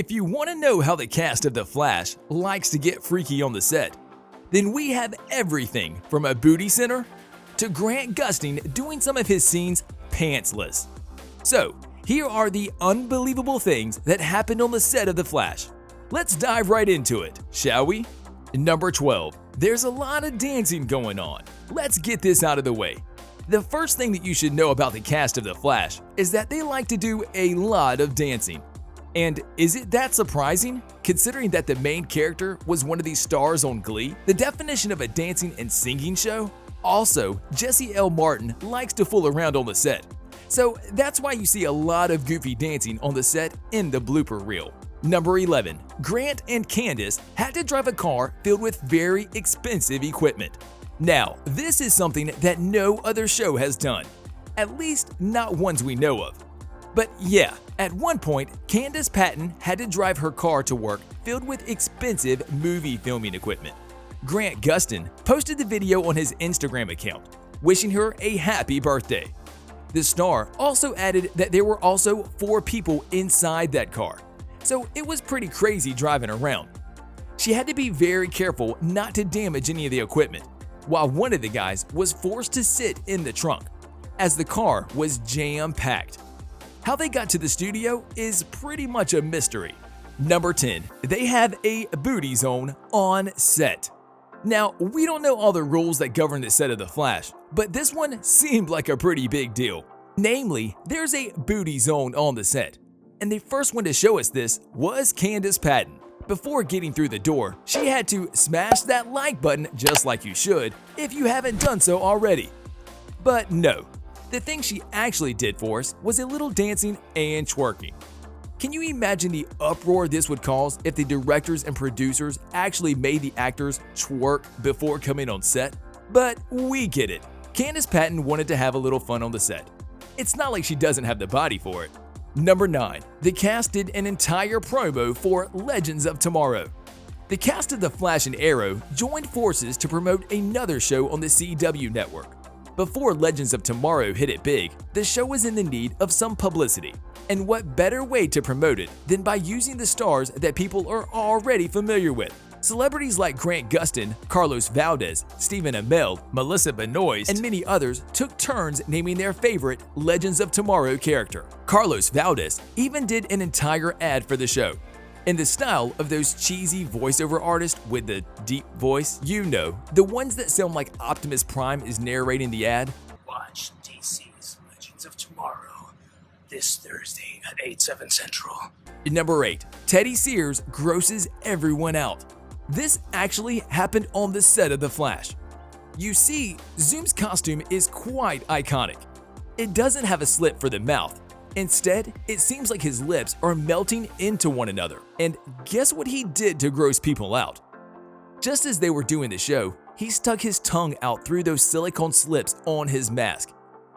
If you want to know how the cast of The Flash likes to get freaky on the set, then we have everything from a booty center to Grant Gustin doing some of his scenes pantsless. So, here are the unbelievable things that happened on the set of The Flash. Let's dive right into it, shall we? Number 12. There's a lot of dancing going on. Let's get this out of the way. The first thing that you should know about the cast of The Flash is that they like to do a lot of dancing. And is it that surprising, considering that the main character was one of these stars on Glee? The definition of a dancing and singing show? Also, Jesse L. Martin likes to fool around on the set. So that's why you see a lot of goofy dancing on the set in the blooper reel. Number 11. Grant and Candace had to drive a car filled with very expensive equipment. Now, this is something that no other show has done. At least not ones we know of. But yeah, at one point, Candace Patton had to drive her car to work filled with expensive movie filming equipment. Grant Gustin posted the video on his Instagram account, wishing her a happy birthday. The star also added that there were also 4 people inside that car, so it was pretty crazy driving around. She had to be very careful not to damage any of the equipment, while one of the guys was forced to sit in the trunk, as the car was jam-packed. How they got to the studio is pretty much a mystery. Number 10. They have a booty zone on set. Now, we don't know all the rules that govern the set of The Flash, but this one seemed like a pretty big deal. Namely, there's a booty zone on the set. And the first one to show us this was Candace Patton. Before getting through the door, she had to smash that like button just like you should if you haven't done so already. But no. The thing she actually did for us was a little dancing and twerking. Can you imagine the uproar this would cause if the directors and producers actually made the actors twerk before coming on set? But we get it. Candace Patton wanted to have a little fun on the set. It's not like she doesn't have the body for it. Number 9. The cast did an entire promo for Legends of Tomorrow. The cast of The Flash and Arrow joined forces to promote another show on the CW network. Before Legends of Tomorrow hit it big, the show was in the need of some publicity. And what better way to promote it than by using the stars that people are already familiar with? Celebrities like Grant Gustin, Carlos Valdez, Stephen Amell, Melissa Benoist, and many others took turns naming their favorite Legends of Tomorrow character. Carlos Valdez even did an entire ad for the show. In the style of those cheesy voiceover artists with the deep voice, you know, the ones that sound like Optimus Prime is narrating the ad. Watch DC's Legends of Tomorrow this Thursday at 8/7 Central. Number 8. Teddy Sears grosses everyone out. This actually happened on the set of The Flash. You see, Zoom's costume is quite iconic. It doesn't have a slit for the mouth. Instead, it seems like his lips are melting into one another. And guess what he did to gross people out? Just as they were doing the show, he stuck his tongue out through those silicone slips on his mask.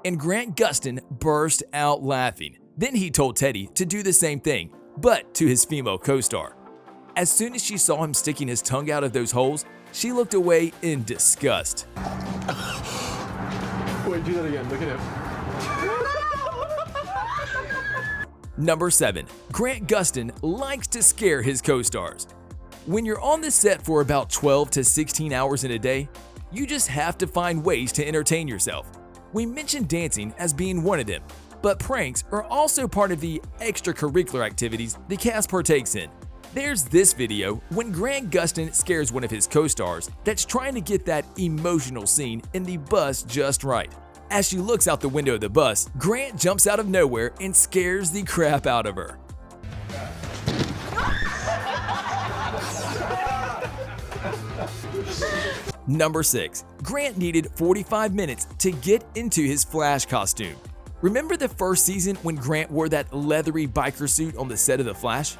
And Grant Gustin burst out laughing. Then he told Teddy to do the same thing, but to his female co-star. As soon as she saw him sticking his tongue out of those holes, she looked away in disgust. Wait, do that again. Look at him. Number 7. Grant Gustin likes to scare his co-stars. When you're on the set for about 12 to 16 hours in a day, you just have to find ways to entertain yourself. We mentioned dancing as being one of them, but pranks are also part of the extracurricular activities the cast partakes in. There's this video when Grant Gustin scares one of his co-stars that's trying to get that emotional scene in the bus just right. As she looks out the window of the bus, Grant jumps out of nowhere and scares the crap out of her. Number 6. Grant needed 45 minutes to get into his Flash costume. Remember the first season when Grant wore that leathery biker suit on the set of The Flash?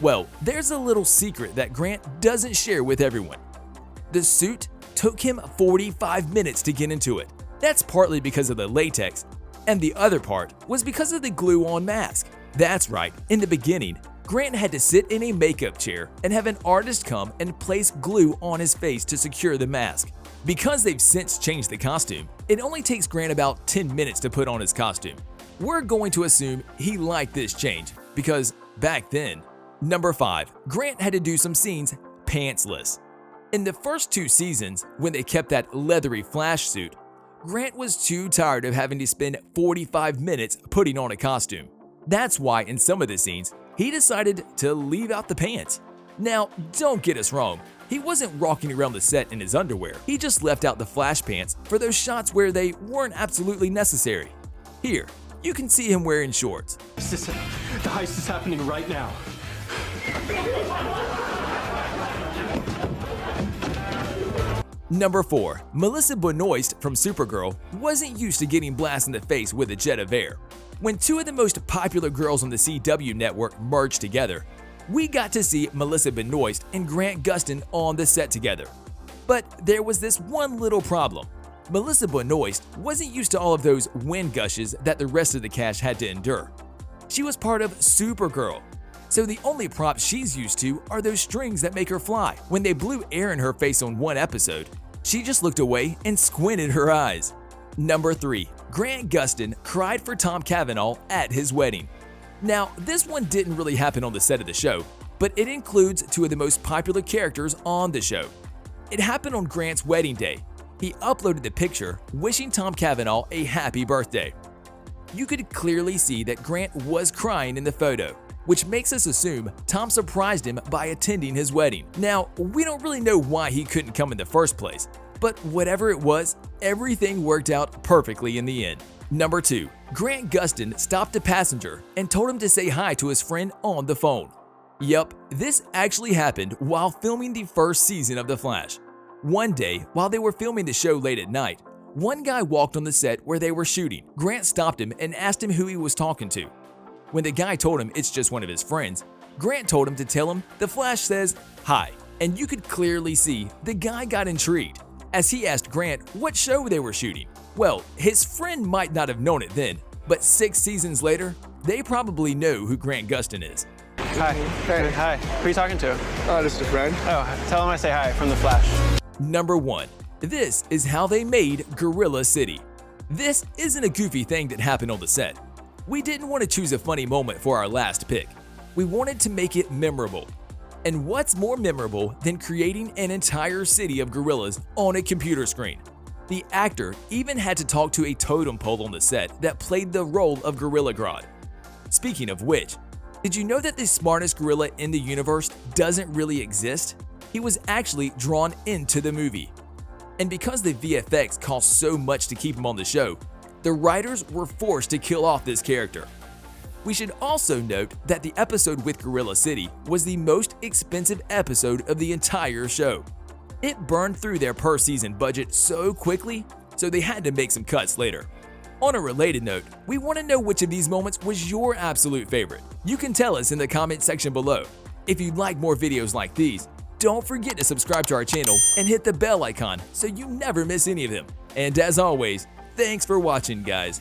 Well, there's a little secret that Grant doesn't share with everyone. The suit took him 45 minutes to get into it. That's partly because of the latex, and the other part was because of the glue-on mask. That's right, in the beginning, Grant had to sit in a makeup chair and have an artist come and place glue on his face to secure the mask. Because they've since changed the costume, it only takes Grant about 10 minutes to put on his costume. We're going to assume he liked this change, because back then, Number 5. Grant had to do some scenes pantsless. In the first 2 seasons, when they kept that leathery Flash suit, Grant was too tired of having to spend 45 minutes putting on a costume. That's why in some of the scenes, he decided to leave out the pants. Now, don't get us wrong, he wasn't rocking around the set in his underwear. He just left out the Flash pants for those shots where they weren't absolutely necessary. Here, you can see him wearing shorts. The heist is happening right now. Number 4. Melissa Benoist from Supergirl wasn't used to getting blasted in the face with a jet of air. When 2 of the most popular girls on the CW network merged together, we got to see Melissa Benoist and Grant Gustin on the set together. But there was this one little problem. Melissa Benoist wasn't used to all of those wind gushes that the rest of the cast had to endure. She was part of Supergirl, so the only props she's used to are those strings that make her fly. When they blew air in her face on one episode, she just looked away and squinted her eyes. Number 3. Grant Gustin cried for Tom CAVANAGH at his wedding. Now, this one didn't really happen on the set of the show, but it includes 2 of the most popular characters on the show. It happened on Grant's wedding day. He uploaded the picture wishing Tom CAVANAGH a happy birthday. You could clearly see that Grant was crying in the photo, which makes us assume Tom surprised him by attending his wedding. Now, we don't really know why he couldn't come in the first place, but whatever it was, everything worked out perfectly in the end. Number 2. Grant Gustin stopped a passenger and told him to say hi to his friend on the phone. Yup, this actually happened while filming the first season of The Flash. One day, while they were filming the show late at night, one guy walked on the set where they were shooting. Grant stopped him and asked him who he was talking to. When the guy told him it's just one of his friends, Grant told him to tell him The Flash says hi, and you could clearly see the guy got intrigued as he asked Grant what show they were shooting. Well, his friend might not have known it then, but 6 seasons later, they probably know who Grant Gustin is. Hi. Hey. Hi. Who are you talking to? Oh, just a friend. Oh, tell him I say hi from The Flash. Number 1. This is how they made Gorilla City. This isn't a goofy thing that happened on the set. We didn't want to choose a funny moment for our last pick. We wanted to make it memorable. And what's more memorable than creating an entire city of gorillas on a computer screen? The actor even had to talk to a totem pole on the set that played the role of Gorilla Grodd. Speaking of which, did you know that the smartest gorilla in the universe doesn't really exist? He was actually drawn into the movie. And because the VFX cost so much to keep him on the show, the writers were forced to kill off this character. We should also note that the episode with Gorilla City was the most expensive episode of the entire show. It burned through their per-season budget so quickly, so they had to make some cuts later. On a related note, we want to know which of these moments was your absolute favorite. You can tell us in the comment section below. If you'd like more videos like these, don't forget to subscribe to our channel and hit the bell icon so you never miss any of them. And as always, thanks for watching, guys.